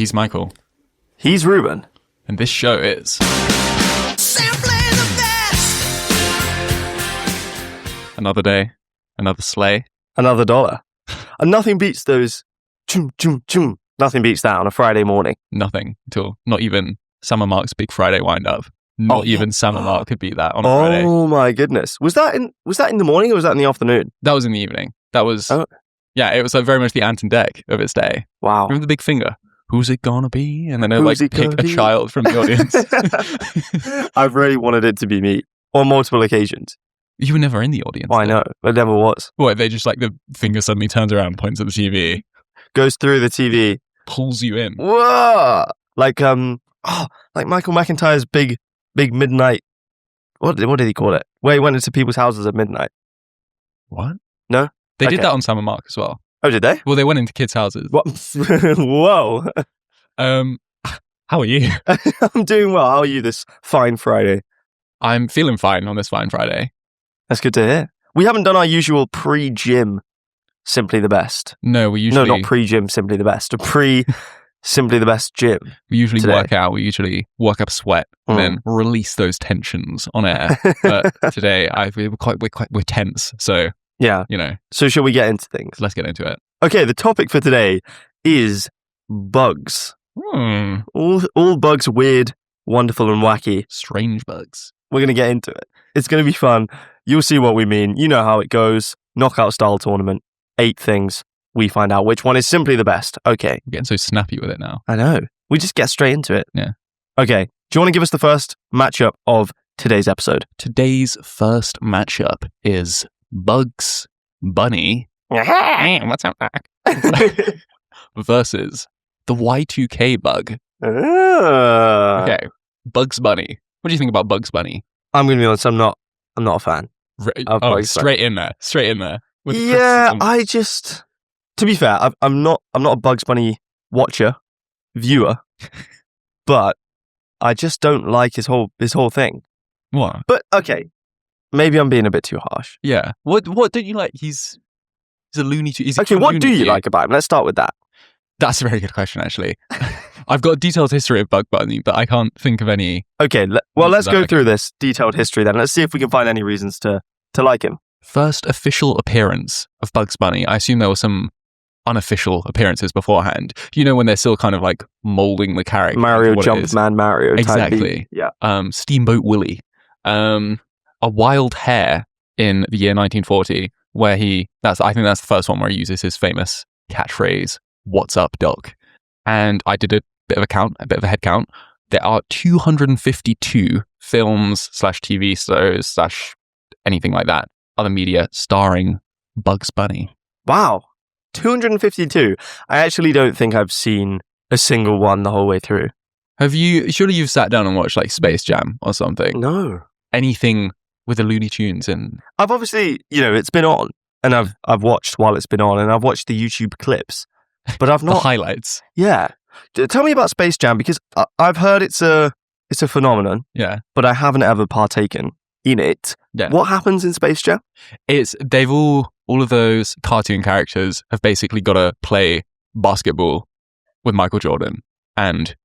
He's Michael. He's Reuben. And this show is... Simply the best. Another day, another sleigh. Another $1. And nothing beats those... Chum, chum, chum. Nothing beats that on a Friday morning. Nothing at all. Not even Summer Mark's Big Friday wind-up. Not even Summer Mark could beat that on a Friday. Oh my goodness. Was that in the morning or was that in the afternoon? That was in the evening. That was... Yeah, it was like very much the Ant and Dec of its day. Wow. Remember the big finger? Who's it gonna be? And then they'll Who's like it pick gonna a be? child from the audience. I've really wanted it to be me on multiple occasions. You were never in the audience. Well, I know. It never was. What, they just like the finger suddenly turns around, points at the TV, Goes through the TV. pulls you in. Whoa! Like Michael McIntyre's big midnight. What did he call it? Where he went into people's houses at midnight. What? No? They did Okay. that on Summer Mark as well. Oh, did they? Well, they went into kids' houses. What? Whoa! How are you? I'm doing well. How are you this fine Friday? I'm feeling fine on this fine Friday. That's good to hear. We haven't done our usual pre-gym Simply the Best. No, we usually... No, not pre-gym Simply the Best. A pre-Simply the Best gym. We usually today. work out. We usually work up a sweat and then release those tensions on air. But today, we're tense. So, Yeah. you know, So shall we get into things? let's get into it. Okay, the topic for today is bugs. Hmm. All bugs weird, wonderful and wacky. Strange bugs. We're going to get into it. It's going to be fun. You'll see what we mean. You know how it goes. Knockout style tournament. 8 things. We find out which one is simply the best. Okay. I'm getting so snappy with it now. I know. We just get straight into it. Yeah. Okay. Do you want to give us the first matchup of today's episode? Today's first matchup is Bugs Bunny. What's up, Doc? Versus the Y2K bug. Okay. Bugs Bunny. What do you think about Bugs Bunny? I'm going to be honest. I'm not a fan. Of Bugs Straight in there. With the Yeah, criticism. to be fair, I'm not a Bugs Bunny viewer, but I just don't like his whole thing. What? But okay, maybe I'm being a bit too harsh. Yeah. What don't you like? He's a Looney Tunes. Okay, what do you like about him? Let's start with that. That's a very good question, actually. I've got a detailed history of Bug Bunny, but I can't think of any. Okay, let's go Okay. through this detailed history then. Let's see if we can find any reasons to like him. First official appearance of Bugs Bunny. I assume there were some unofficial appearances beforehand. You know, when they're still kind of like molding the character. Mario into what it is. Jumpman Mario. type Exactly. beat. Yeah. Steamboat Willie. A wild hare in the year 1940, where I think that's the first one where he uses his famous catchphrase, "What's up, Doc?" And I did a bit of a head count. There are 252 films / TV shows / anything like that, other media starring Bugs Bunny. Wow. 252. I actually don't think I've seen a single one the whole way through. Have you? Surely you've sat down and watched like Space Jam or something. No. Anything with the Looney Tunes and I've obviously, it's been on, and I've watched while it's been on, and I've watched the YouTube clips, but I've the not. highlights. Yeah, tell me about Space Jam, because I've heard it's a phenomenon, Yeah. but I haven't ever partaken in it. Yeah. What happens in Space Jam? They've all of those cartoon characters have basically got to play basketball with Michael Jordan, and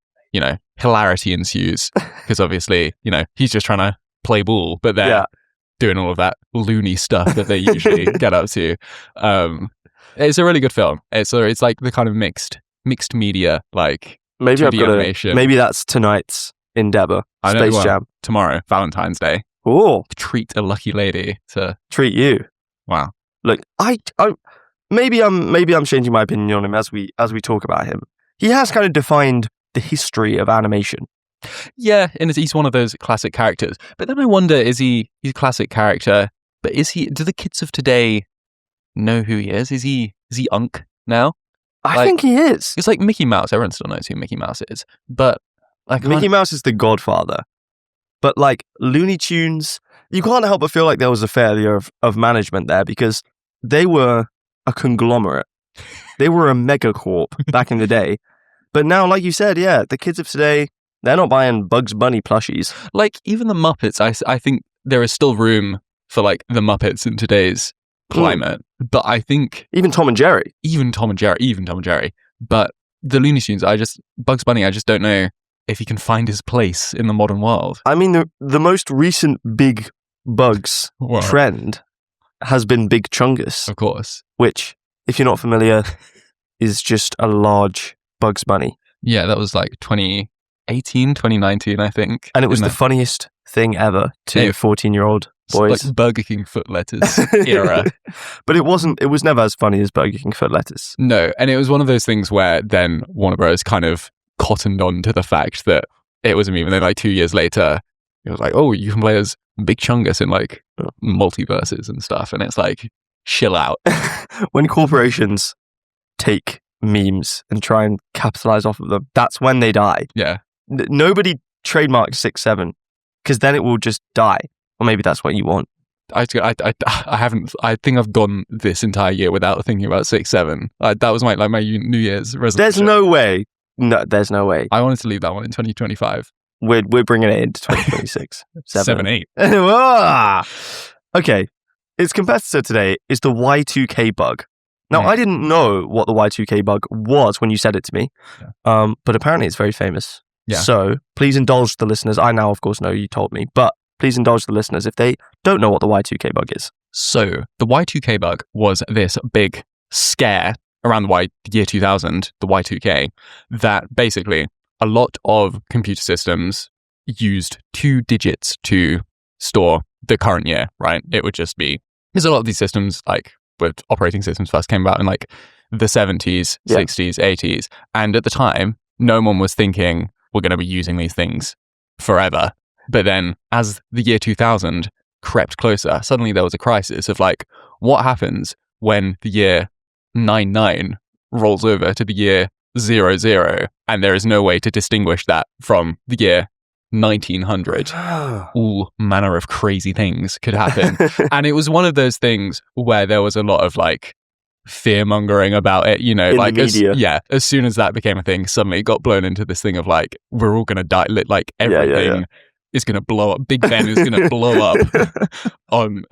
hilarity ensues because obviously he's just trying to play ball, but they're doing all of that loony stuff that they usually get up to. It's a really good film. It's like the kind of mixed media, like Maybe 2D animation. Maybe that's tonight's endeavor. I know, Space well, Jam. tomorrow, Valentine's Day. Oh, Treat a lucky lady to treat you. wow. Look, I maybe I'm changing my opinion on him as we talk about him. He has kind of defined the history of animation. Yeah, and he's one of those classic characters. But then I wonder, he's a classic character, but do the kids of today know who he is? Is he Unk now? I think he is. It's like Mickey Mouse. Everyone still knows who Mickey Mouse is. But Mickey Mouse is the godfather. But like Looney Tunes, you can't help but feel like there was a failure of management there, because they were a conglomerate. They were a megacorp back in the day. But now, like you said, yeah, the kids of today, they're not buying Bugs Bunny plushies. like even the Muppets, I think there is still room for like the Muppets in today's climate. But I think Even Tom and Jerry. even Tom and Jerry. But the Looney Tunes, Bugs Bunny, I just don't know if he can find his place in the modern world. I mean, the most recent big Bugs Well, trend has been Big Chungus, of course. which, if you're not familiar, is just a large Bugs Bunny. Yeah, that was like 2018, 2019, I think. And it was In the that- funniest thing ever to Yeah. 14-year-old boys. like Burger King foot letters era. But it was never as funny as Burger King foot letters. No, and it was one of those things where then Warner Bros. Kind of cottoned on to the fact that it was a meme, and then like 2 years later, it was like, oh, you can play as Big Chungus in like multiverses and stuff, and it's like, chill out. When corporations take memes and try and capitalize off of them, that's when they die. Yeah. Nobody trademarked 6-7 because then it will just die. Or maybe that's what you want. I haven't. I think I've gone this entire year without thinking about 6-7. That was my New Year's resolution. There's no way. No, there's no way. I wanted to leave that one in 2025. We're bringing it into 2026. 7-8. Ah! Okay. Its competitor today is the Y2K bug. Now, I didn't know what the Y2K bug was when you said it to me, but apparently it's very famous. Yeah. So please indulge the listeners. I now, of course, know you told me, but please indulge the listeners if they don't know what the Y2K bug is. So the Y2K bug was this big scare around the year 2000, the Y2K, that basically a lot of computer systems used 2 digits to store the current year, right? It would just be, because a lot of these systems, like with operating systems first came about in like the 70s, 60s, 80s. And at the time, no one was thinking we're going to be using these things forever. But then as the year 2000 crept closer, suddenly there was a crisis of like, what happens when the year 99 rolls over to the year 00 and there is no way to distinguish that from the year 1900? All manner of crazy things could happen. And it was one of those things where there was a lot of like fear mongering about it, you know, In like the media. as soon as that became a thing, suddenly it got blown into this thing of like, we're all going to die, like everything is going to blow up. Big Ben is going to blow up on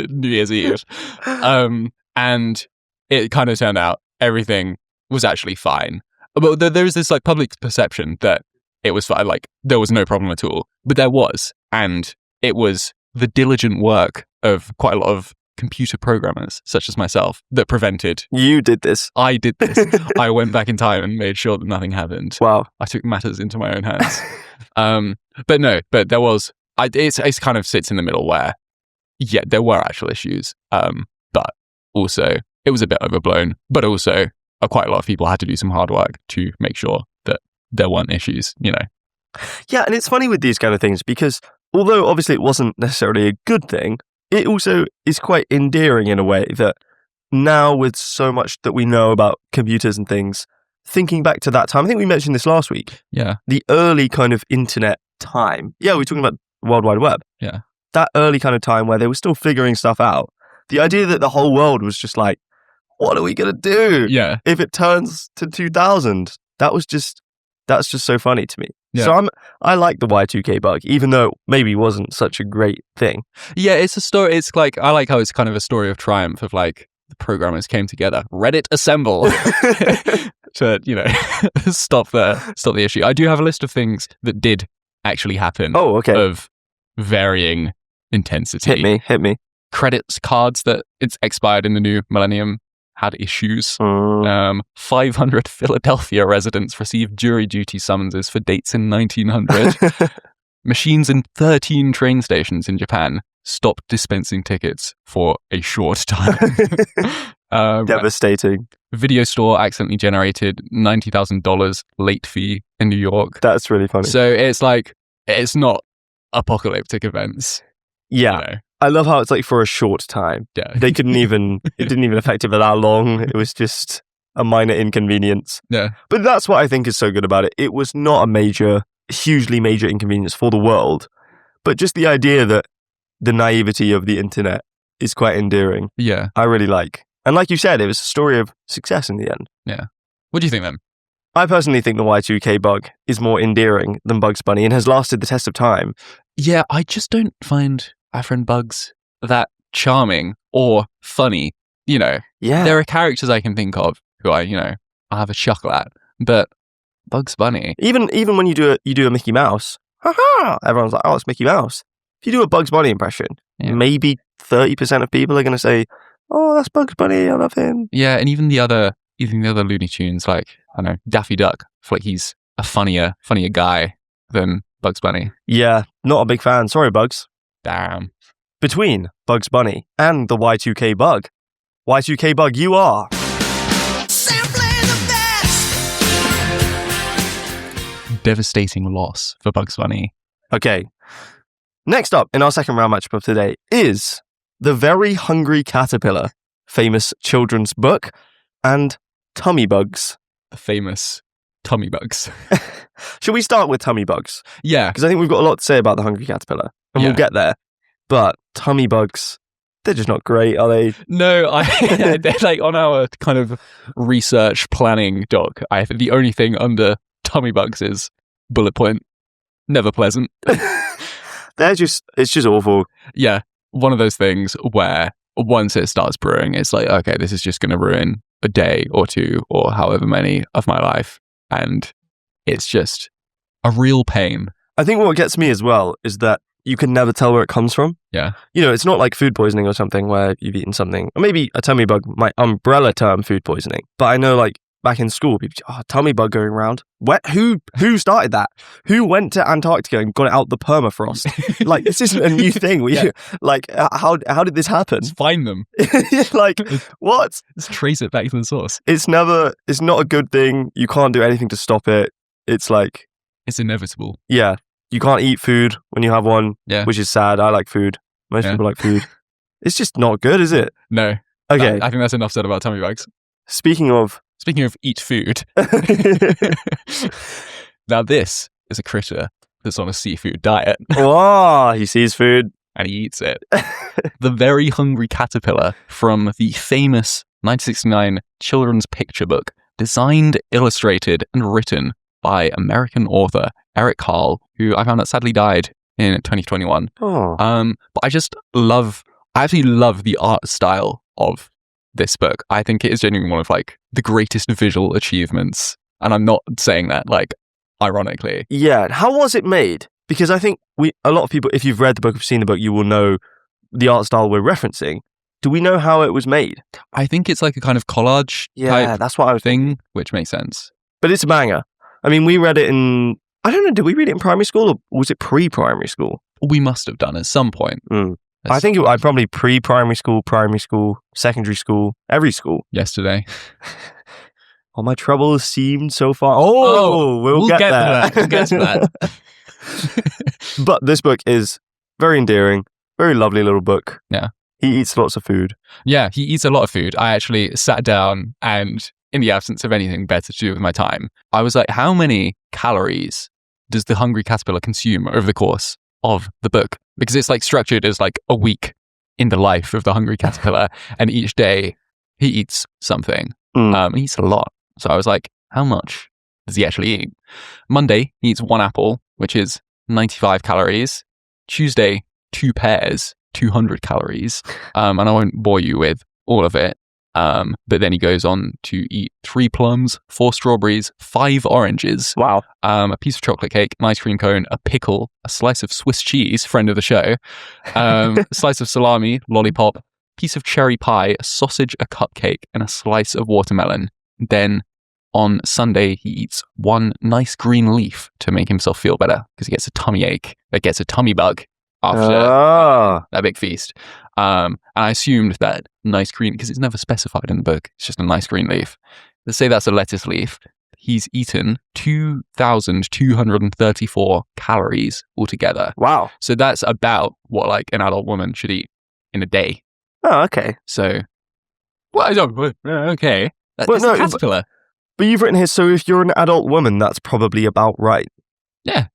New Year's Eve. And it kind of turned out everything was actually fine. But there's this like public perception that it was fine, like there was no problem at all. But there was. And it was the diligent work of quite a lot of computer programmers, such as myself, that prevented. You did this. I did this. I went back in time and made sure that nothing happened. Wow. I took matters into my own hands. But there was, it's kind of sits in the middle where, yeah, there were actual issues. But also it was a bit overblown, but also quite a lot of people had to do some hard work to make sure that there weren't issues, you know. Yeah, and it's funny with these kind of things because although obviously it wasn't necessarily a good thing, it also is quite endearing in a way that now with so much that we know about computers and things, thinking back to that time, I think we mentioned this last week. Yeah. The early kind of internet time. Yeah, we're talking about World Wide Web. Yeah. That early kind of time where they were still figuring stuff out. The idea that the whole world was just like, what are we going to do Yeah. if it turns to 2000? That's just so funny to me. Yeah. So I like the Y2K bug, even though it maybe wasn't such a great thing. Yeah, it's a story. It's like, I like how it's kind of a story of triumph of like the programmers came together, Reddit assemble to, you know, stop the issue. I do have a list of things that did actually happen. Oh, okay. Of varying intensity. Hit me. Credits cards that it's expired in the new millennium had issues. 500 Philadelphia residents received jury duty summonses for dates in 1900. Machines in 13 train stations in Japan stopped dispensing tickets for a short time. Devastating. Video store accidentally generated $90,000 late fee in New York. That's really funny. So it's like, it's not apocalyptic events. Yeah. You know? I love how it's like for a short time. Yeah. They couldn't even, it didn't even affect it for that long. It was just a minor inconvenience. Yeah. But that's what I think is so good about it. It was not a hugely major inconvenience for the world, but just the idea that the naivety of the internet is quite endearing. Yeah. I really like. And like you said, it was a story of success in the end. Yeah. What do you think then? I personally think the Y2K bug is more endearing than Bugs Bunny and has lasted the test of time. Yeah, I just don't find our friend Bugs that charming or funny. You know, Yeah. there are characters I can think of who I have a chuckle at. But Bugs Bunny, Even when you do a Mickey Mouse, haha, everyone's like, oh, it's Mickey Mouse. If you do a Bugs Bunny impression, Yeah. maybe 30% of people are going to say, oh, that's Bugs Bunny, I love him. yeah, and even the other Looney Tunes, like I don't know, Daffy Duck, I feel like he's a funnier guy than Bugs Bunny. Yeah, not a big fan. Sorry, Bugs. Damn. Between Bugs Bunny and the Y2K bug, Y2K bug, you are. Simply the best. Devastating loss for Bugs Bunny. Okay. Next up in our second round matchup of today is The Very Hungry Caterpillar, famous children's book, and Tummy Bugs. The famous Tummy Bugs. Should we start with Tummy Bugs? Yeah. Because I think we've got a lot to say about the Hungry Caterpillar, and Yeah. we'll get there. But Tummy Bugs, they're just not great, are they? No, they're like on our kind of research planning doc. I think the only thing under Tummy Bugs is bullet point. Never pleasant. It's just awful. Yeah. One of those things where once it starts brewing, it's like, okay, this is just going to ruin a day or two or however many of my life. And it's just a real pain. I think what gets me as well is that you can never tell where it comes from. Yeah. You know, it's not like food poisoning or something where you've eaten something, or maybe a tummy bug, my umbrella term food poisoning. But I know like back in school, people, tummy bug going around. Who started that? Who went to Antarctica and got it out the permafrost? Like, this isn't a new thing. Like, how did this happen? Let's find them. Like, what? Let's trace it back to the source. It's not a good thing. You can't do anything to stop it. It's like, It's inevitable. yeah, you can't eat food when you have one, Yeah. which is sad. I like food. Most Yeah. people like food. It's just not good, is it? No. Okay. I think that's enough said about tummy bugs. Speaking of, Speaking of eat food, now this is a critter that's on a seafood diet oh, he sees food. and he eats it. The Very Hungry Caterpillar from the famous 1969 children's picture book, designed, illustrated, and written by American author Eric Carle, who I found out sadly died in 2021. Oh, But I actually love the art style of this book. I think it is genuinely one of like the greatest visual achievements, and I'm not saying that like ironically. yeah. How was it made? Because I think a lot of people, if you've read the book, if you've seen the book, you will know the art style we're referencing. Do we know how it was made? I think it's like a kind of collage Yeah, type that's what I was thinking. thing, which makes sense. But it's a banger. I mean, we read it in, I don't know, did we read it in primary school or was it pre-primary school? We must have done at some point. I think I probably pre-primary school, primary school, secondary school, every school. Yesterday. Oh, my troubles seemed so far. Oh, we'll get there. We'll get to that. But this book is very endearing, very lovely little book. Yeah. He eats lots of food. Yeah, he eats a lot of food. I actually sat down and, in the absence of anything better to do with my time, I was like, how many calories does the Hungry Caterpillar consume over the course of the book? Because it's like structured as like a week in the life of the Hungry Caterpillar, and each day he eats something. He eats a lot. So I was like, how much does he actually eat? Monday, he eats 1 apple, which is 95 calories. Tuesday, 2 pears, 200 calories. And I won't bore you with all of it. But then he goes on to eat 3 plums, 4 strawberries, 5 oranges, Wow. a piece of chocolate cake, an ice cream cone, a pickle, a slice of Swiss cheese, friend of the show, a slice of salami, lollipop, piece of cherry pie, a sausage, a cupcake, and a slice of watermelon. Then on Sunday, he eats 1 nice green leaf to make himself feel better because he gets a tummy ache, gets a tummy bug after that big feast. And I assumed that nice green, because it's never specified in the book, it's just a nice green leaf. Let's say that's a lettuce leaf. He's eaten 2,234 calories altogether. Wow. So that's about what like an adult woman should eat in a day. Oh, okay. So, well, I don't, okay. That's Well, no, a caterpillar. But you've written here, so if you're an adult woman, that's probably about right. Yeah.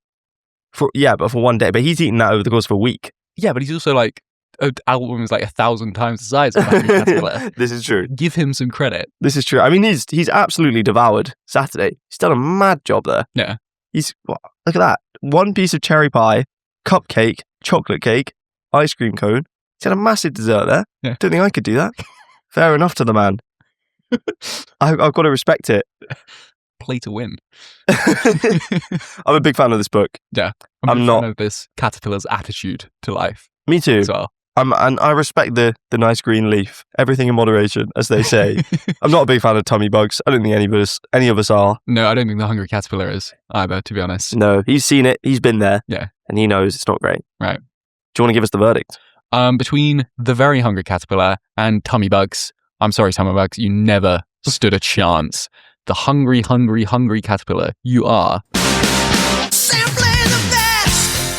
But for 1 day. But he's eaten that over the course of a week. Yeah, but he's also like, an adult woman's like 1,000 times the size of that caterpillar. This is true. Give him some credit. This is true. I mean, he's absolutely devoured Saturday. He's done a mad job there. Yeah. Look at that. 1 piece of cherry pie, cupcake, chocolate cake, ice cream cone. He's had a massive dessert there. Yeah. Don't think I could do that. Fair enough to the man. I've got to respect it. play to win. I'm a big fan of this book. I'm I'm a fan not- of this caterpillar's attitude to life Me too. as well. And I respect the nice green leaf. Everything in moderation, as they say. I'm not a big fan of tummy bugs. I don't think any of us are. No, I don't think the hungry caterpillar is either, to be honest. No, he's seen it. He's been there. Yeah. And he knows it's not great. Right. Do you want to give us the verdict? Between the very hungry caterpillar and tummy bugs, I'm sorry, tummy bugs, you never stood a chance. The hungry, hungry, hungry caterpillar, you are Simply the best.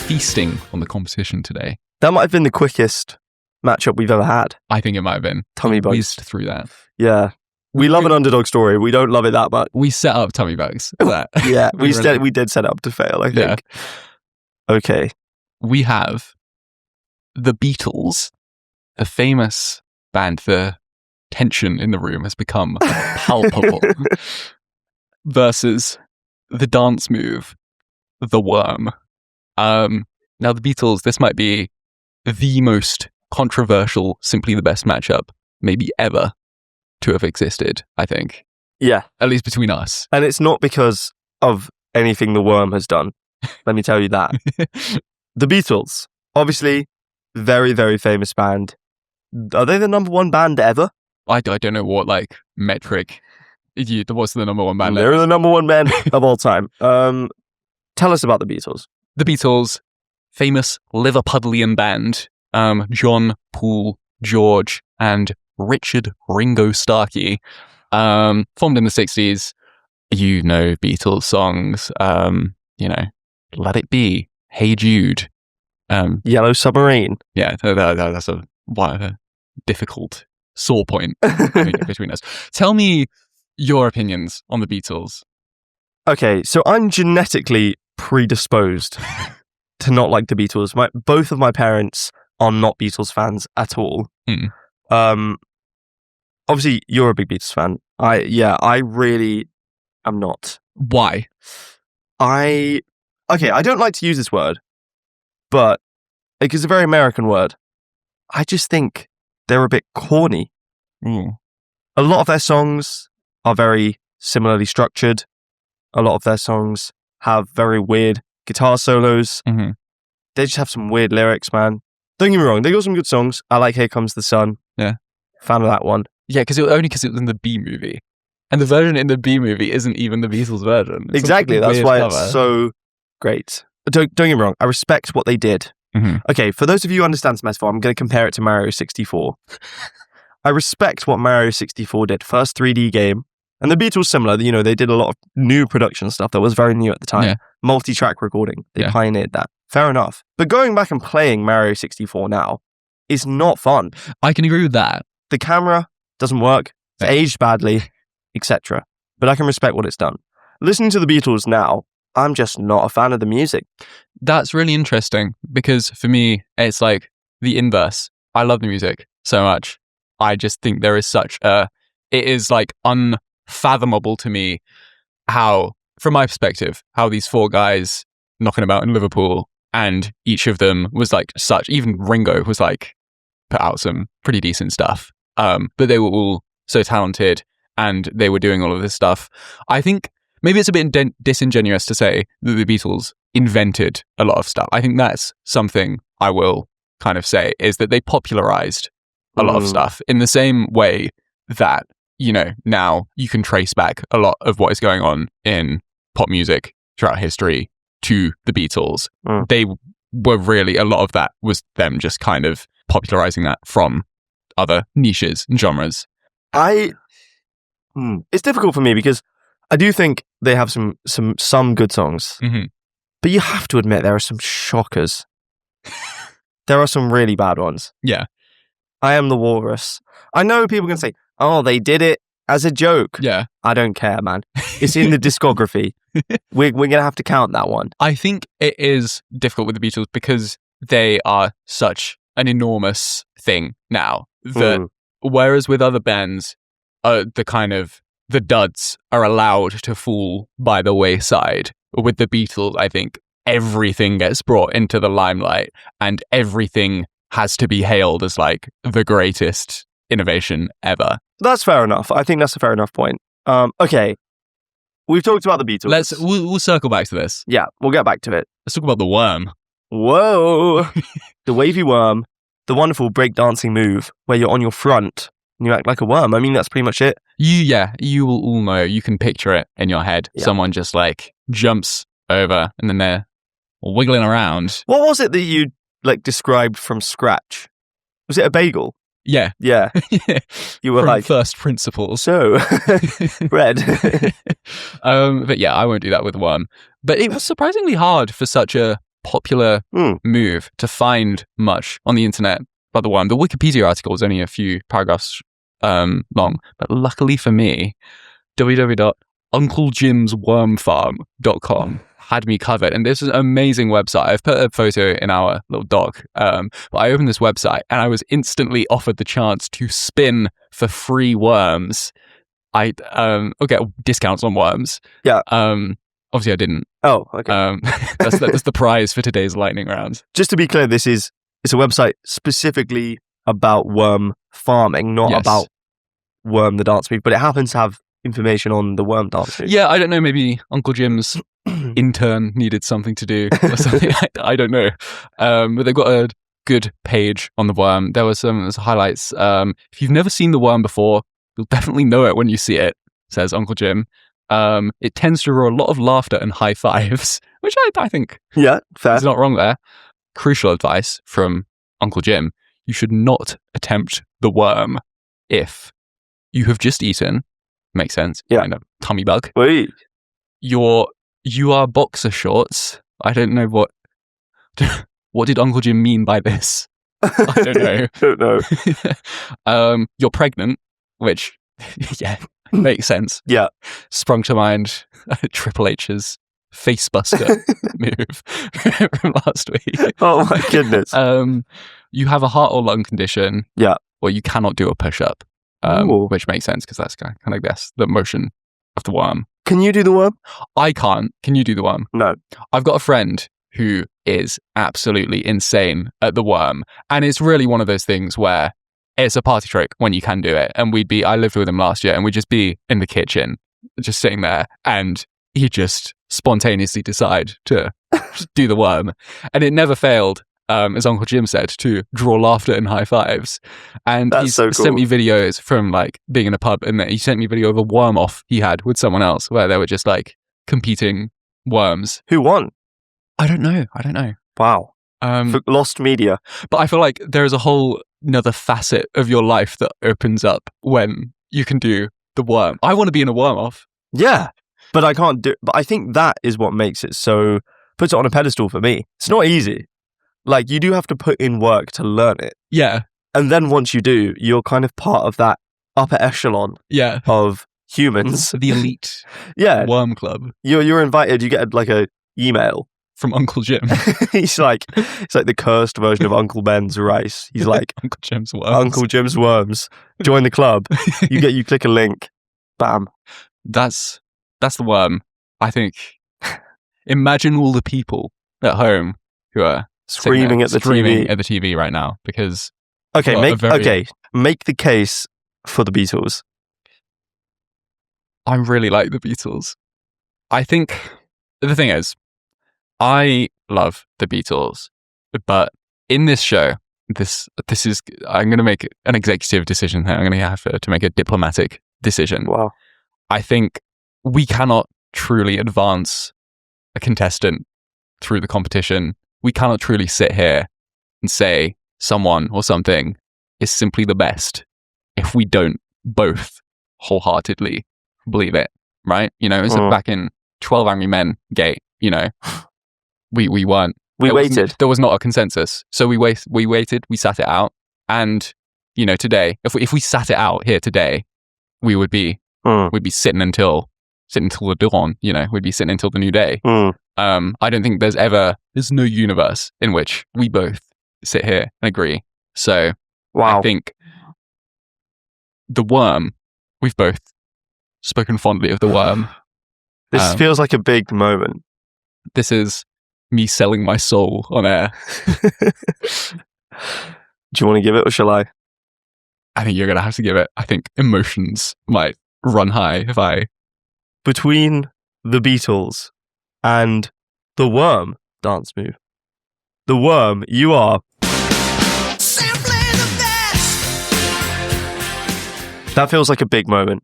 feasting on the competition today. That might have been the quickest matchup we've ever had. I think it might have been. Tummy bugs. Whizzed through that. Yeah. We love an underdog story. We don't love it that much. We set up tummy bugs for that. Yeah, We we did set it up to fail, I think. Yeah. Okay. We have the Beatles, the famous band. The tension in the room has become palpable, versus the dance move, the Worm. Now the Beatles, this might be the most controversial, simply the best matchup maybe ever to have existed, I think. Yeah. At least between us. And it's not because of anything the Worm has done. Let me tell you that. The Beatles, obviously, very, very famous band. Are they the number one band ever? I don't know what metric. What's the number one band? They're the number one band of all time. Tell us about the Beatles. The Beatles, famous Liverpudlian band. John, Paul, George, and Richard Ringo Starkey. Formed in the 60s. You know Beatles songs. Let It Be, Hey Jude. Yellow Submarine. Yeah, that's a difficult sore point I think, between us. Tell me your opinions on the Beatles. Okay, so I'm genetically predisposed to not like the Beatles. Both of my parents are not Beatles fans at all. Obviously, you're a big Beatles fan. I really am not. Why? I don't like to use this word, but it's a very American word. I just think they're a bit corny. Ooh. A lot of their songs are very similarly structured. A lot of their songs have very weird guitar solos. Mm-hmm. They just have some weird lyrics, man. Don't get me wrong, they got some good songs. I like Here Comes the Sun. Yeah. Fan of that one. Yeah, because it was in the B movie. And the version in the B movie isn't even the Beatles version. It's Exactly, some that's weird why cover. it's so great. Don't get me wrong, I respect what they did. Mm-hmm. Okay, for those of you who understand this metaphor, I'm going to compare it to Mario 64. I respect what Mario 64 did. First 3D game. And the Beatles similar, they did a lot of new production stuff that was very new at the time. Yeah. Multi-track recording. They Yeah. pioneered that. Fair enough. But going back and playing Mario 64 now is not fun. I can agree with that. The camera doesn't work. It's Yeah. aged badly, etc. But I can respect what it's done. Listening to the Beatles now, I'm just not a fan of the music. That's really interesting because for me, it's like the inverse. I love the music so much. I just think there is it is like unfathomable to me how, from my perspective, how these four guys knocking about in Liverpool and each of them was like even Ringo was like put out some pretty decent stuff. But they were all so talented and they were doing all of this stuff. I think maybe it's a bit disingenuous to say that the Beatles invented a lot of stuff. I think that's something I will kind of say is that they popularized a lot of stuff in the same way that, now you can trace back a lot of what is going on in pop music throughout history to the Beatles. They were really, a lot of that was them just kind of popularizing that from other niches and genres. It's difficult for me because I do think they have some good songs, Mm-hmm. but you have to admit there are some shockers. There are some really bad ones. Yeah. I Am the Walrus. I know people can say, "Oh, they did it as a joke." Yeah. I don't care, man. It's in the discography. We're gonna have to count that one. I think it is difficult with the Beatles because they are such an enormous thing now that whereas with other bands, the duds are allowed to fall by the wayside. With the Beatles, I think everything gets brought into the limelight and everything has to be hailed as like the greatest innovation ever. That's fair enough. I think that's a fair enough point. Okay. We've talked about the Beatles. We'll circle back to this. Yeah, we'll get back to it. Let's talk about the worm. Whoa! The wavy worm, the wonderful breakdancing move where you're on your front and you act like a worm. I mean, that's pretty much it. You will all know. You can picture it in your head. Yeah. Someone just like jumps over and then they're wiggling around. What was it that you like described from scratch? Was it a bagel? Yeah. Yeah. You were From like, first principles. so, bread. But yeah, I won't do that with worm. But it was surprisingly hard for such a popular move to find much on the internet about the worm. The Wikipedia article is only a few paragraphs long, but luckily for me, www.UncleJim'sWormFarm.com had me covered. And this is an amazing website. I've put a photo in our little doc. But I opened this website and I was instantly offered the chance to spin for free worms. I'll get discounts on worms. Yeah. Obviously I didn't. Oh, okay. That's the prize for today's lightning round. Just to be clear, it's a website specifically about worm farming, not about worm the dance move, but it happens to have information on the worm dance move. Yeah, I don't know. Maybe Uncle Jim's intern needed something to do or something. I don't know. But they've got a good page on the worm. There's highlights. If you've never seen the worm before, you'll definitely know it when you see it, says Uncle Jim. It tends to draw a lot of laughter and high fives, which I think fair. is not wrong there. Crucial advice from Uncle Jim. You should not attempt the worm if you have just eaten. Makes sense. Yeah. Kind of tummy bug. Wait. You are boxer shorts. I don't know what did Uncle Jim mean by this? I don't know. Don't know. You're pregnant, which makes sense. Yeah. Sprung to mind Triple H's facebuster move from last week. Oh my goodness. You have a heart or lung condition. Yeah. Or you cannot do a push-up. Which makes sense because that's kind of the motion of the worm. Can you do the worm? I can't. Can you do the worm? No. I've got a friend who is absolutely insane at the worm. And it's really one of those things where it's a party trick when you can do it. And I lived with him last year and we'd just be in the kitchen, just sitting there. And he'd just spontaneously decide to do the worm. And it never failed. As Uncle Jim said, to draw laughter and high fives. And he sent me videos from like being in a pub, and he sent me a video of a worm off he had with someone else where they were just like competing worms. Who won? I don't know. Wow. Lost media. But I feel like there is a whole another facet of your life that opens up when you can do the worm. I want to be in a worm off. Yeah. But I can't do. But I think that is what makes it puts it on a pedestal for me. It's not easy. Like, you do have to put in work to learn it. Yeah. And then once you do, you're kind of part of that upper echelon of humans. The elite worm club. You're invited, you get like a email. From Uncle Jim. It's like the cursed version of Uncle Ben's rice. He's like, Uncle Jim's worms. Uncle Jim's worms. Join the club. You click a link. Bam. That's the worm. I think, imagine all the people at home who are screaming at the TV right now because make the case for the Beatles. I really like the Beatles. I think the thing is, I love the Beatles, but in this show, this is I'm going to make an executive decision here. I'm going to have to make a diplomatic decision. Wow. I think we cannot truly advance a contestant through the competition. We cannot truly sit here and say someone or something is simply the best if we don't both wholeheartedly believe it, right? You know, it's back in 12 Angry Men gate, you know, we weren't. We waited. There was not a consensus. So we waited, we sat it out. And, you know, today, if we sat it out here today, we would be, we'd be sitting until the dawn, you know, we'd be sitting until the new day. I don't think there's no universe in which we both sit here and agree. So I think the worm, we've both spoken fondly of the worm. This feels like a big moment. This is me selling my soul on air. Do you want to give it or shall I? I think you're going to have to give it. I think emotions might run high if I... Between the Beatles and the Worm dance move. The Worm, you are... Simply the best. That feels like a big moment.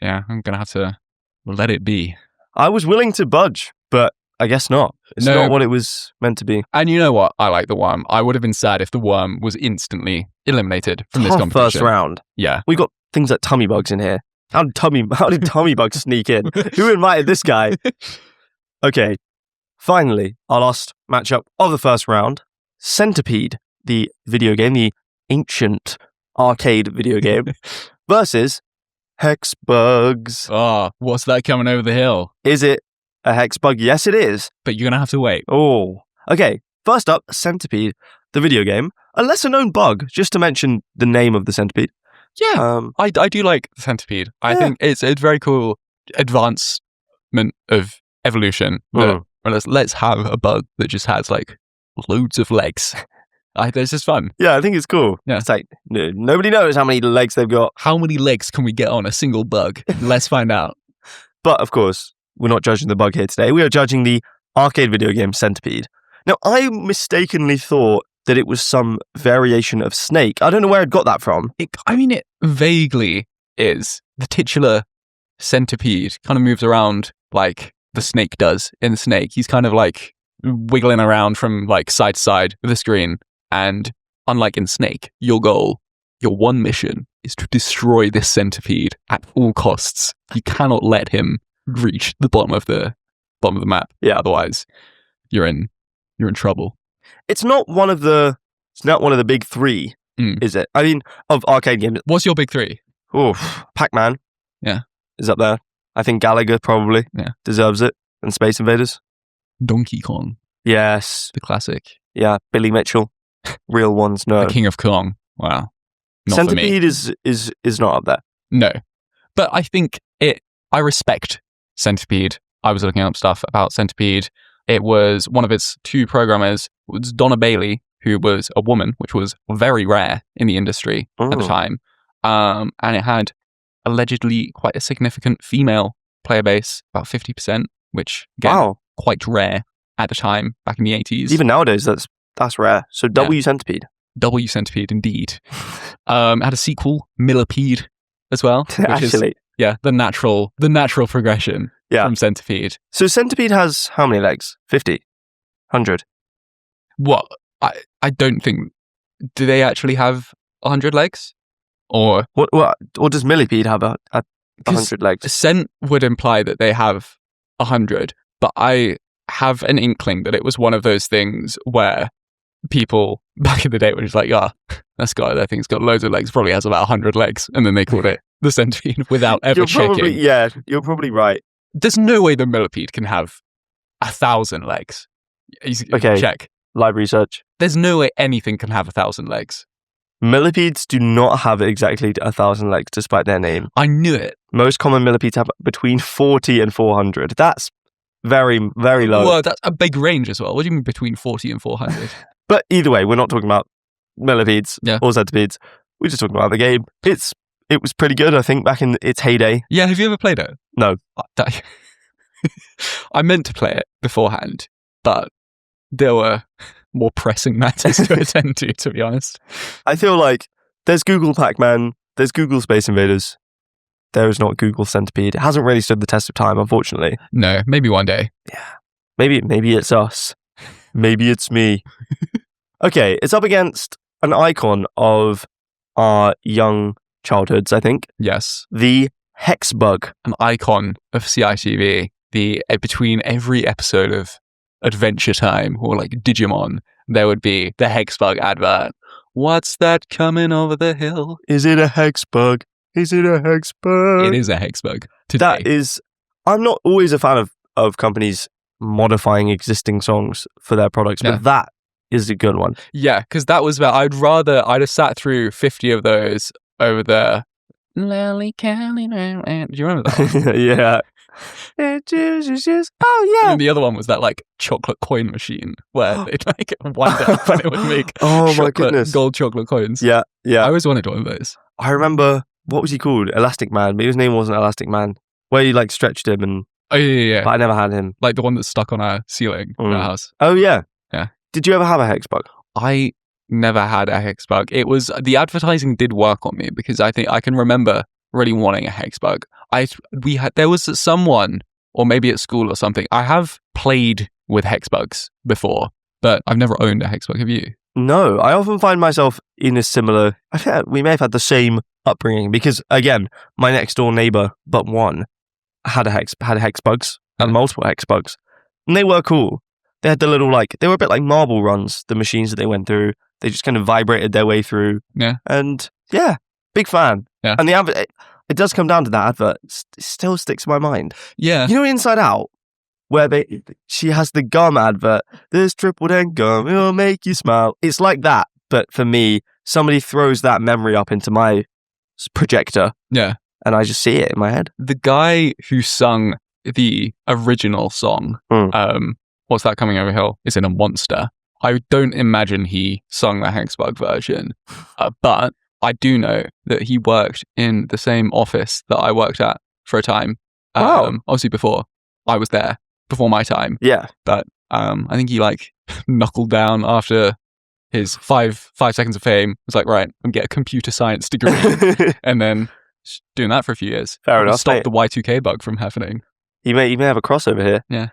Yeah, I'm going to have to let it be. I was willing to budge, but I guess not. It's No. not what it was meant to be. And you know what? I like the Worm. I would have been sad if the Worm was instantly eliminated from this Tough competition. first round. Yeah. We got things like Tummy Bugs in here. How did Tummy Bugs sneak in? Who invited this guy? Okay. Finally, our last matchup of the first round. Centipede, the video game, the ancient arcade video game, versus Hex Bugs. Oh, what's that coming over the hill? Is it a Hex Bug? Yes, it is. But you're going to have to wait. Oh. Okay. First up, Centipede, the video game. A lesser known bug, just to mention the name of the centipede. Yeah. I do like the Centipede. I Yeah. think it's a very cool advancement of evolution. Mm. Let's have a bug that just has like loads of legs. It's just fun. Yeah, I think it's cool. Yeah. It's like, nobody knows how many legs they've got. How many legs can we get on a single bug? Let's find out. But of course, we're not judging the bug here today. We are judging the arcade video game Centipede. Now, I mistakenly thought that it was some variation of Snake. I don't know where I'd got that from. It vaguely is. The titular centipede kind of moves around like the snake does in Snake. He's kind of like wiggling around from like side to side of the screen. And unlike in Snake, your one mission is to destroy this centipede at all costs. You cannot let him reach the bottom of the map. Yeah. Otherwise, you're in trouble. It's not one of the big three, is it? I mean, of arcade games. What's your big three? Oh, Pac-Man. Yeah. Is up there. I think Gallagher probably deserves it. And Space Invaders. Donkey Kong, Yes. the classic. Yeah. Billy Mitchell. Real ones, no. The King of Kong. Wow. Not for me. Centipede is not up there. No. But I think I respect Centipede. I was looking up stuff about Centipede. It was one of its two programmers was Donna Bailey, who was a woman, which was very rare in the industry at the time. And it had allegedly quite a significant female player base, about 50%, which again, quite rare at the time, back in the 80s. Even nowadays, that's rare. So W Centipede. W Centipede, indeed. Had a sequel, Millipede, as well. Which Actually. is, the natural progression from Centipede. So Centipede has how many legs? 50? 100? What? I don't think... Do they actually have 100 legs? Or... Or does Millipede have a 100 legs? Cent would imply that they have 100, but I have an inkling that it was one of those things where people back in the day were just like, that guy, that thing's got loads of legs, probably has about 100 legs, and then they called it the Centipede without ever checking. You're probably right. There's no way the Millipede can have 1,000 legs. Okay. Check. Live research. There's no way anything can have 1,000 legs. Millipedes do not have exactly 1,000 legs, despite their name. I knew it. Most common millipedes have between 40 and 400. That's very, very low. Well, that's a big range as well. What do you mean between 40 and 400? But either way, we're not talking about millipedes or centipedes. We're just talking about the game. It was pretty good, I think, back in its heyday. Yeah, have you ever played it? No. I meant to play it beforehand, but there were more pressing matters to attend to be honest. I feel like there's Google Pac-Man, there's Google Space Invaders. There is not Google Centipede. It hasn't really stood the test of time, unfortunately. No, maybe one day. Yeah. Maybe it's us. Maybe it's me. Okay, it's up against an icon of our young childhoods, I think. Yes. The Hex Bug. An icon of CITV. Between every episode of Adventure Time or like Digimon, there would be the Hex Bug advert. What's that coming over the hill? Is it a Hex Bug? Is it a Hex Bug? It is a Hex Bug. Today. That is... I'm not always a fan of companies modifying existing songs for their products, but that is a good one. Yeah, because that was about... I'd have sat through 50 of those over the... Lily Kelly. Do you remember that one? Yeah. Oh yeah. And the other one was that like chocolate coin machine where they'd like wind up and it would make my goodness, gold chocolate coins. Yeah. I always wanted one of those. I remember what was he called? Elastic Man, but his name wasn't Elastic Man. Where you like stretched him, and Oh yeah. but I never had him. Like the one that's stuck on our ceiling in our house. Oh yeah. Yeah. Did you ever have a Hex Bug? I never had a Hex Bug. It was the advertising did work on me because I think I can remember really wanting a Hex Bug. There was someone, or maybe at school or something. I have played with Hex Bugs before, but I've never owned a Hex Bug. Have you? No, I often find myself in a similar. I think we may have had the same upbringing because, again, my next door neighbor, but one, had Hex Bugs and multiple Hex Bugs, and they were cool. They had the little they were a bit like marble runs. The machines that they went through, they just kind of vibrated their way through. Yeah, and yeah, big fan. Yeah, and the advert, it does come down to that advert. It still sticks in my mind. Yeah, you know, Inside Out, where she has the gum advert. This triple dent gum, it'll make you smile. It's like that, but for me, somebody throws that memory up into my projector. Yeah, and I just see it in my head. The guy who sung the original song, What's That Coming Over Hill, is in a Monster. I don't imagine he sung the Hex Bug version, but I do know that he worked in the same office that I worked at for a time. Wow. Obviously before I was there, before my time. Yeah. But I think he knuckled down after his 5 seconds of fame. Was like, right, I'm get a computer science degree, and then doing that for a few years. Fair enough. Stop the Y2K bug from happening. You may have a crossover here. Yeah.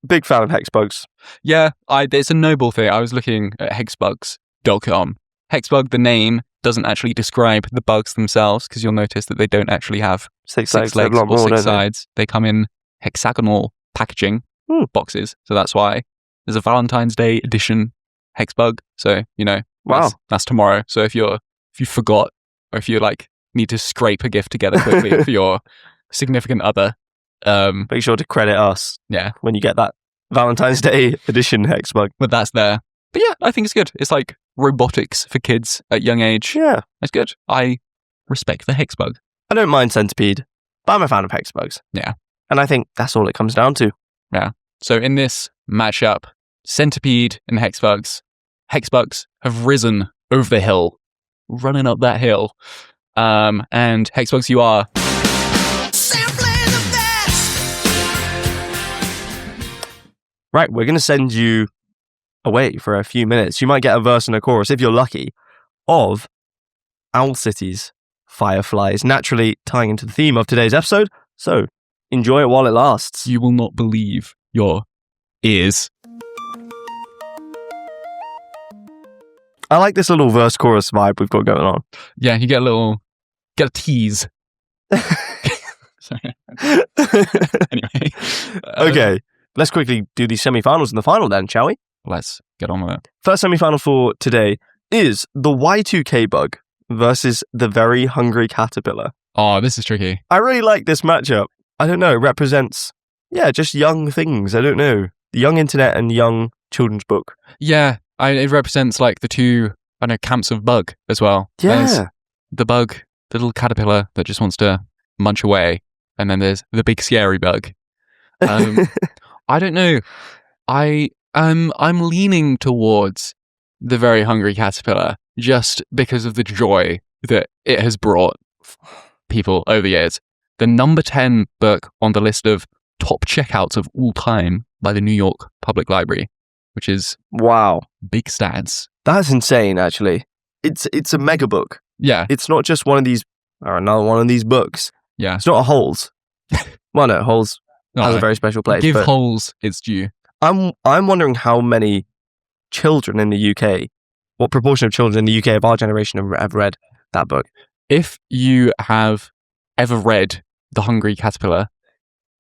Big fan of Hex Bugs. Yeah, it's a noble thing. I was looking at hexbugs.com. Hexbug, the name, doesn't actually describe the bugs themselves because you'll notice that they don't actually have six legs or 6 sides. They come in hexagonal packaging boxes. So that's why there's a Valentine's Day edition Hexbug. So, wow, that's tomorrow. So if you forgot, or if you need to scrape a gift together quickly for your significant other, make sure to credit us. Yeah, when you get that Valentine's Day edition Hex Bug. But that's there. But yeah, I think it's good. It's like robotics for kids at young age. Yeah, it's good. I respect the Hex Bug. I don't mind Centipede, but I'm a fan of Hex Bugs. Yeah, and I think that's all it comes down to. Yeah. So in this matchup, Centipede and Hex Bugs have risen over the hill, running up that hill. And Hex Bugs, you are right. We're going to send you away for a few minutes. You might get a verse and a chorus, if you're lucky, of Owl City's Fireflies, naturally tying into the theme of today's episode. So enjoy it while it lasts. You will not believe your ears. I like this little verse chorus vibe we've got going on. Yeah, you get a tease. Sorry. Anyway. Okay, let's quickly do the semi-finals and the final then, shall we? Let's get on with it. First semi-final for today is the Y2K bug versus the Very Hungry Caterpillar. Oh, this is tricky. I really like this matchup. I don't know, it represents, just young things. I don't know. The young internet and young children's book. Yeah, it represents the two, camps of bug as well. Yeah. There's the bug, the little caterpillar that just wants to munch away. And then there's the big scary bug. I don't know. I'm leaning towards the Very Hungry Caterpillar just because of the joy that it has brought people over the years. The number 10 book on the list of top checkouts of all time by the New York Public Library, which is wow, big stats. That's insane. Actually, it's a mega book. Yeah, it's not just one of these or another one of these books. Yeah, it's not a Holes. Well, no, Holes has a very special place. Give Holes its due. I'm wondering how many children in the UK, what proportion of children in the UK of our generation have read that book. If you have ever read The Hungry Caterpillar,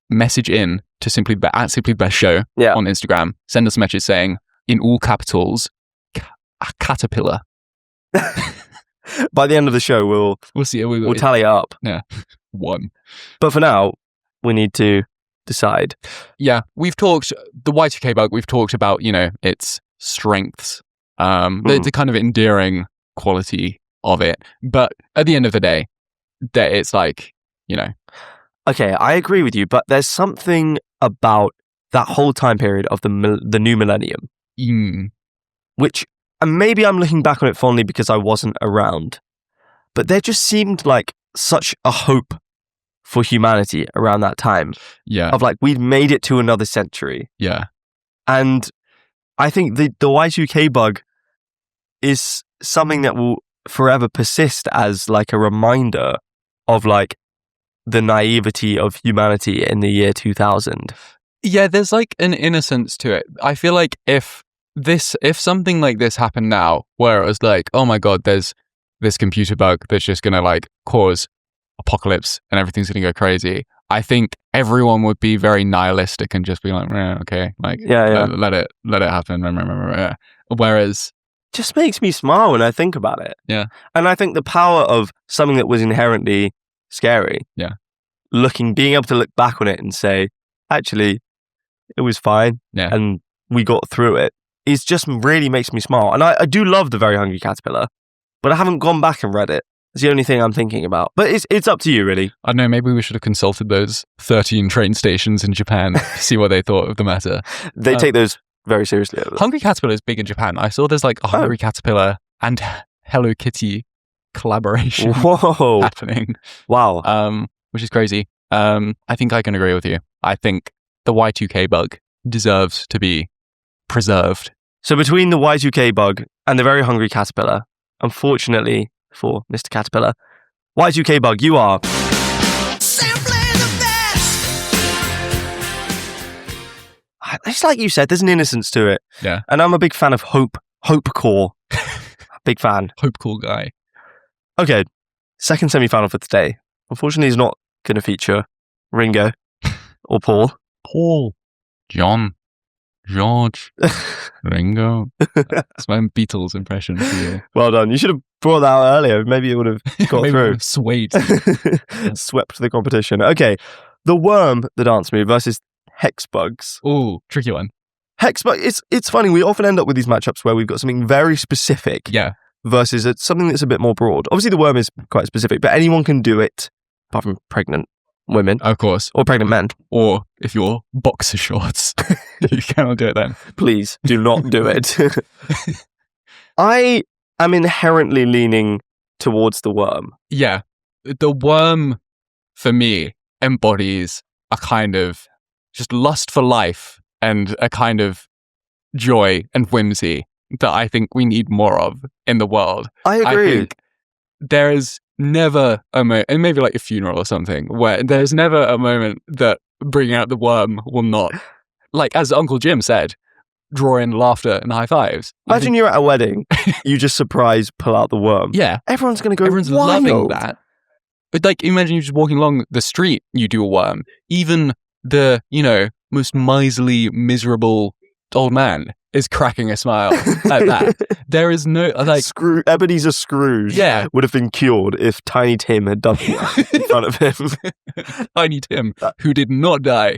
message in to Simply Best Show on Instagram. Send us a message saying, in all capitals, a caterpillar. By the end of the show, we'll see. We'll tally it up. Yeah, 1. But for now, we need to decide. Yeah, we've talked the Y2K bug. We've talked about its strengths, the kind of endearing quality of it. But at the end of the day, that it's Okay, I agree with you, but there's something about that whole time period of the new millennium, which, and maybe I'm looking back on it fondly because I wasn't around, but there just seemed like such a hope for humanity around that time Yeah. of like, we'd made it to another century. Yeah. And I think the Y2K bug is something that will forever persist as like a reminder of like the naivety of humanity in the year 2000. Yeah, there's like an innocence to it. I feel like if something like this happened now, where it was like, oh my god, there's this computer bug that's just gonna like cause apocalypse and everything's gonna go crazy, I think everyone would be very nihilistic and just be like, okay, like let it happen. Whereas Just makes me smile when I think about it. Yeah. And I think the power of something that was inherently scary. Yeah. Being able to look back on it and say, actually, it was fine. Yeah. And we got through it. It just really makes me smile. And I do love The Very Hungry Caterpillar, but I haven't gone back and read it. It's the only thing I'm thinking about. But it's up to you, really. I don't know, maybe we should have consulted those 13 train stations in Japan to see what they thought of the matter. They take those very seriously. Hungry Caterpillar is big in Japan. I saw there's like a Hungry Caterpillar and Hello Kitty collaboration Whoa. happening. Wow. Which is crazy. I think I can agree with you. I think the Y2K bug deserves to be preserved. So between the Y2K bug and The Very Hungry Caterpillar, unfortunately for Mr. Caterpillar, Y2K bug, you are Simply the best. it's like you said, there's an innocence to it. Yeah. And I'm a big fan of hope core. Big fan. Hope cool guy. Okay, second semi-final for today. Unfortunately, it's not going to feature Ringo or Paul. Paul. John. George. Ringo. That's my Beatles impression for you. Well done. You should have brought that out earlier. Maybe it would have got Maybe through. Swayed. Swept the competition. Okay, The Worm, the dance move, versus Hex Bugs. Ooh, tricky one. Hex Bugs, it's funny. We often end up with these matchups where we've got something very specific Yeah. versus something that's a bit more broad. Obviously, The Worm is quite specific, but anyone can do it, apart from pregnant women Of course. or pregnant men. Or if you're boxer shorts, you cannot do it then. Please do not do it. I am inherently leaning towards The Worm. Yeah. The worm, for me, embodies a kind of just lust for life and a kind of joy and whimsy that I think we need more of in the world. I I agree. think there is never a moment, and maybe like a funeral or something, where there's never a moment that bringing out the worm will not, like as Uncle Jim said, draw in laughter and high fives. Imagine you're at a wedding, you just surprise pull out The Worm. Yeah. Everyone's going to go Everyone's wild. loving that. But like, imagine you're just walking along the street, you do a worm. Even the, most miserly, miserable old man is cracking a smile at that. There is no, like... Ebenezer Scrooge would have been cured if Tiny Tim had done that in front of him. Tiny Tim, who did not die,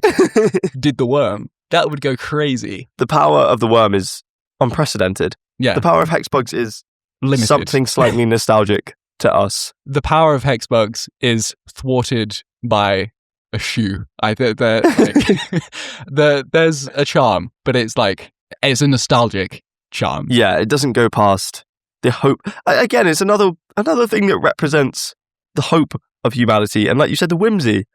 did the worm. That would go crazy. The power of The Worm is unprecedented. Yeah. The power of Hex Bugs is Limited. something slightly nostalgic to us. The power of Hex Bugs is thwarted by a shoe. There's a charm, but it's a nostalgic charm. Yeah, it doesn't go past the hope. Again, it's another thing that represents the hope of humanity. And like you said, the whimsy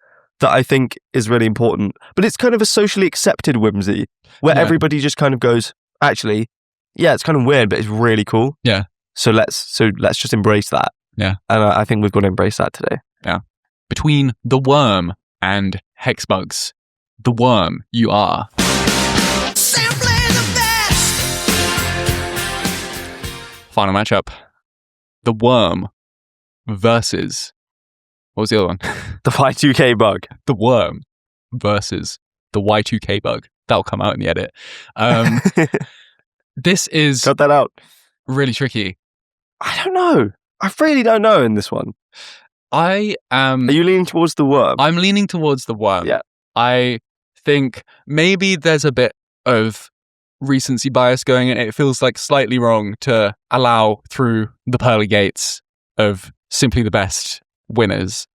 that I think is really important. But it's kind of a socially accepted whimsy where everybody just kind of goes, actually, yeah, it's kind of weird, but it's really cool. Yeah. So let's just embrace that. Yeah. And I think we've got to embrace that today. Yeah. Between The Worm and Hex Bugs, The Worm you are. Simply the best. Final matchup. The Worm versus... What was the other one? The Y2K bug. The Worm versus the Y2K bug. That'll come out in the edit. This is Cut that out. really tricky. I don't know. I really don't know in this one. Are you leaning towards The Worm? I'm leaning towards The Worm. Yeah. I think maybe there's a bit of recency bias going in. It feels like slightly wrong to allow through the pearly gates of simply the best winners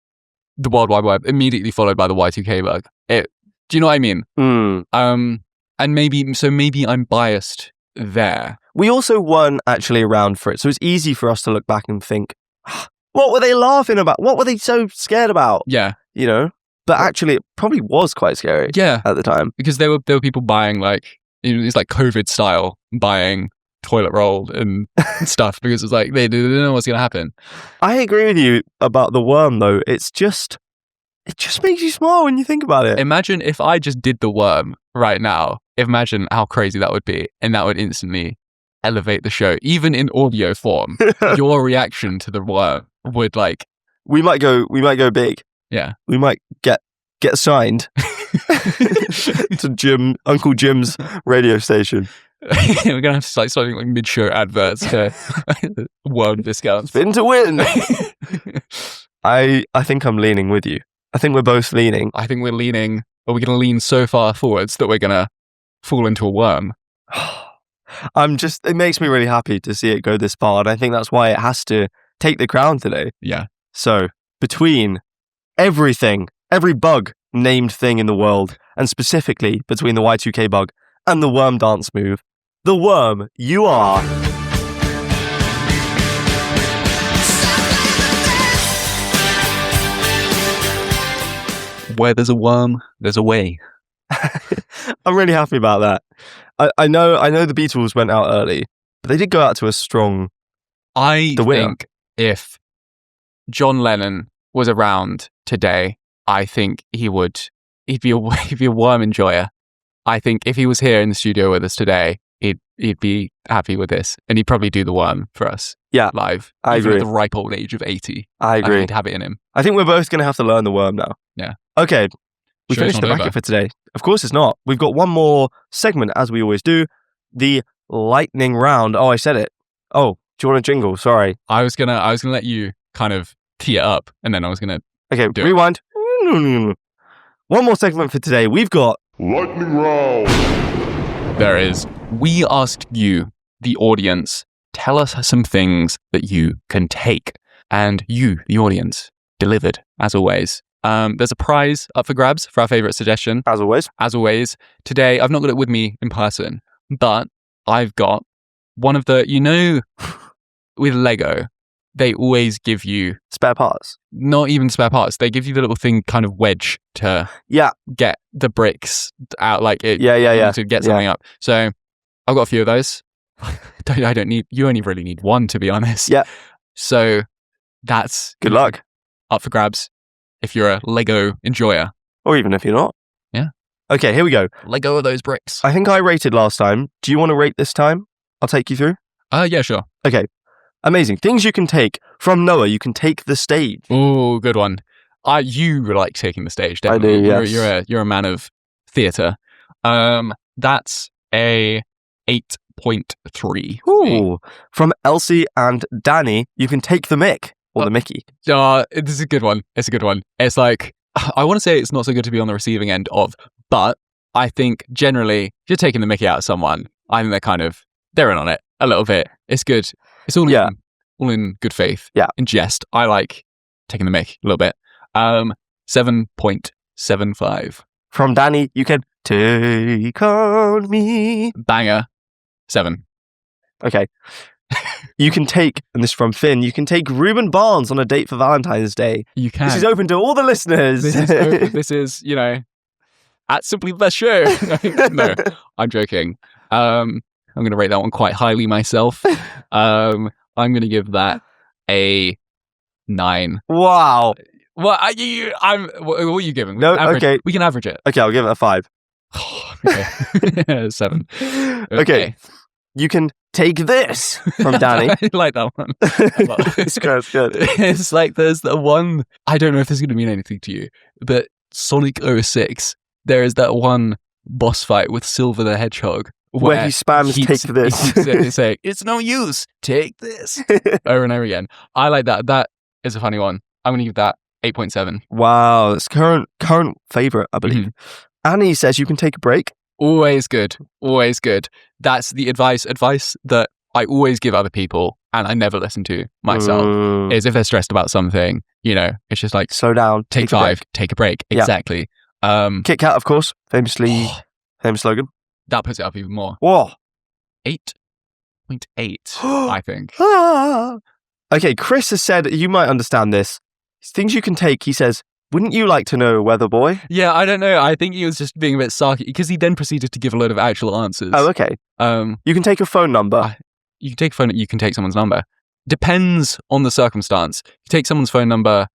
the World Wide Web, immediately followed by the Y2K bug. Do you know what I mean? And maybe I'm biased there. We also weren't actually around for it, so it's easy for us to look back and think, What were they laughing about? What were they so scared about? Yeah. You know? But actually, it probably was quite scary Yeah. at the time. Because there were people buying like, it's like COVID style buying toilet roll and stuff because it's like they didn't know what's going to happen. I agree with you about the worm, though. It just makes you smile when you think about it. Imagine if I just did the worm right now. Imagine how crazy that would be. And that would instantly elevate the show, even in audio form. Your reaction to the worm would like... We might go big. Yeah. We might get signed to Uncle Jim's radio station. We're gonna have to start doing like mid-show adverts to worm discounts. Spin to win. I think I'm leaning with you. I think we're both leaning. I think we're leaning, or we're gonna lean so far forwards that we're gonna fall into a worm. It makes me really happy to see it go this far, and I think that's why it has to take the crown today. Yeah. So, between everything, every bug named thing in the world, and specifically between the Y2K bug and the worm dance move, the worm you are. Where there's a worm, there's a way. I'm really happy about that. I know the Beatles went out early, but they did go out to a strong... I the winner. think if John Lennon was around today, I think he'd be a worm enjoyer. I think if he was here in the studio with us today, he'd be happy with this, and he'd probably do the worm for us. Yeah, live. I even agree. At the ripe old age of 80, I agree. think he'd have it in him. I think we're both going to have to learn the worm now. Yeah. Okay, we Show's finished the not bracket over. for today. Of course it's not. We've got one more segment, as we always do, the lightning round. Oh, I said it. Oh, do you want a jingle? Sorry. I was gonna let you kind of tee it up, and then I was gonna. Okay, Do it. rewind. One more segment for today. We've got Lightning round. There is. We asked you, the audience, tell us some things that you can take, and you, the audience, delivered as always. There's a prize up for grabs for our favorite suggestion. as always. As always, today I've not got it with me in person, but I've got one of the, with Lego, they always give you Spare parts. not even spare parts. They give you the little thing kind of wedge to Yeah. get the bricks out, like it. Yeah. To get something up. So I've got a few of those. I don't need. You only really need one, to be honest. Yeah. So that's Good luck. up for grabs if you're a Lego enjoyer. Or even if you're not. Yeah. Okay, here we go. Lego of those bricks. I think I rated last time. Do you want to rate this time? I'll take you through. Yeah, sure. Okay. Amazing. Things you can take from Noah. You can take the stage. Oh, good one. You like taking the stage, I definitely. do, yes. You're a man of theatre. That's a 8.3. Ooh. From Elsie and Danny, you can take the mic. Or the Mickey. This is a good one. It's a good one. It's like, I want to say it's not so good to be on the receiving end of, but I think generally, if you're taking the mickey out of someone, I think they're in on it a little bit. It's good. It's all in good faith. Yeah. In jest. I like taking the mick a little bit. 7.75. From Danny, you can take on me. Banger. 7. Okay. You can take, and this is from Finn, you can take Reuben Barnes on a date for Valentine's Day. You can. This is open to all the listeners. This is, at Simply the Best Show. No, I'm joking. I'm going to rate that one quite highly myself. I'm going to give that a 9. Wow. What are you giving? No, okay. We can average it. Okay, I'll give it a 5. Okay. 7. Okay. You can take this from Danny. I like that one. It's good. It's like there's the one, I don't know if this is going to mean anything to you, but Sonic 06, there is that one boss fight with Silver the Hedgehog Where he spams take this. He keeps saying, it's no use, take this, over and over again. I like that. That is a funny one. I'm going to give that 8.7. Wow, it's current favourite, I believe. Mm-hmm. Annie says you can take a break. Always good. Always good. That's the advice that I always give other people and I never listen to myself, is if they're stressed about something, it's just like, Slow down. take 5, take a break. Yeah. Exactly. Kit Kat, of course, famous slogan. That puts it up even more. Whoa. 8.8, I think. Ah. Okay, Chris has said, you might understand this. Things you can take, he says, wouldn't you like to know, Weather Boy? Yeah, I don't know. I think he was just being a bit sarky because he then proceeded to give a load of actual answers. Oh, okay. You can take a phone number. You can take a phone. You can take someone's number. Depends on the circumstance. You take someone's phone number.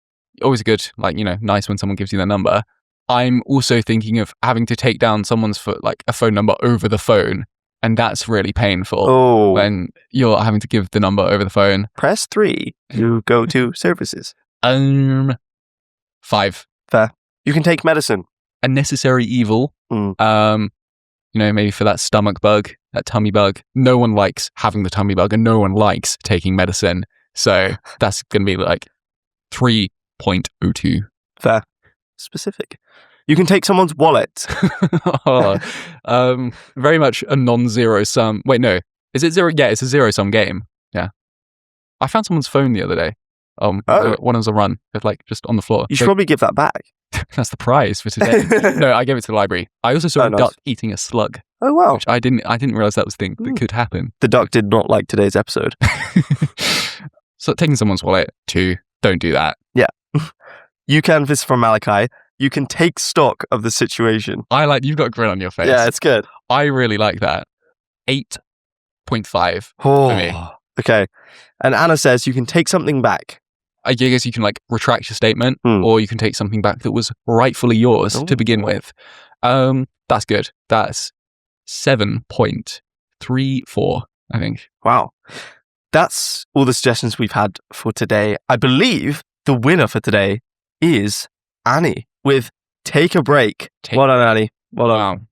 Always good, nice when someone gives you their number. I'm also thinking of having to take down someone's a phone number over the phone, and that's really painful when you're having to give the number over the phone. Press 3 to go to services. 5. Fair. You can take medicine. A necessary evil. Maybe for that stomach bug, that tummy bug. No one likes having the tummy bug, and no one likes taking medicine. So that's going to be like 3.02. Fair. Specific. You can take someone's wallet. Very much a non-zero sum. Wait, no. Is it zero? Yeah, it's a zero-sum game. Yeah. I found someone's phone the other day. When it was a run, just on the floor. You should probably give that back. That's the prize for today. No, I gave it to the library. I also saw a duck eating a slug. Oh wow! Which I didn't realize that was a thing that could happen. The duck did not like today's episode. So taking someone's wallet, 2, don't do that. Yeah. You can, this is from Malachi, you can take stock of the situation. You've got a grin on your face. Yeah, it's good. I really like that. 8.5 for me. Okay. And Anna says you can take something back. I guess you can retract your statement, or you can take something back that was rightfully yours to begin with. That's good. That's 7.34, I think. Wow. That's all the suggestions we've had for today. I believe the winner for today is Annie with Take a Break. Well done, Annie. Well done.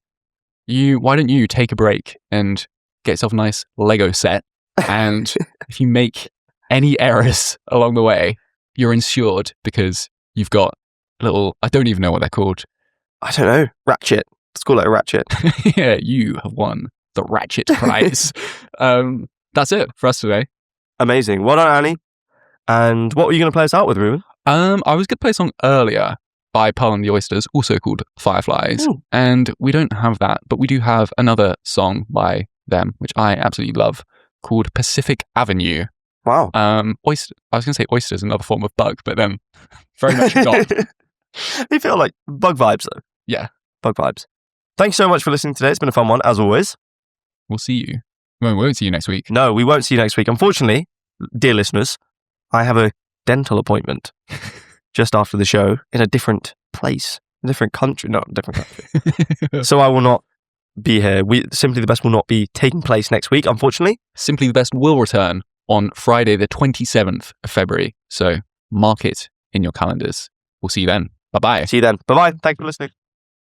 Wow. Why don't you take a break and get yourself a nice Lego set, and if you make any errors along the way, you're insured because you've got a little, I don't even know what they're called. I don't know. Ratchet. Let's call it a ratchet. Yeah, you have won the Ratchet prize. That's it for us today. Amazing. Well done, Annie. And what were you going to play us out with, Reuben? I was going to play a song earlier by Pearl and the Oysters, also called Fireflies. Ooh. And we don't have that, but we do have another song by them, which I absolutely love, called Pacific Avenue. Wow. I was going to say oysters, another form of bug, but then very much not. They feel like bug vibes, though. Yeah. Bug vibes. Thanks so much for listening today. It's been a fun one, as always. We'll see you. We won't see you next week. No, we won't see you next week. Unfortunately, dear listeners, I have a dental appointment just after the show in a different place, a different country. No, different country. So I will not be here. Simply the Best will not be taking place next week, unfortunately. Simply the Best will return on Friday, the 27th of February. So mark it in your calendars. We'll see you then. Bye-bye. See you then. Bye-bye. Thanks for listening.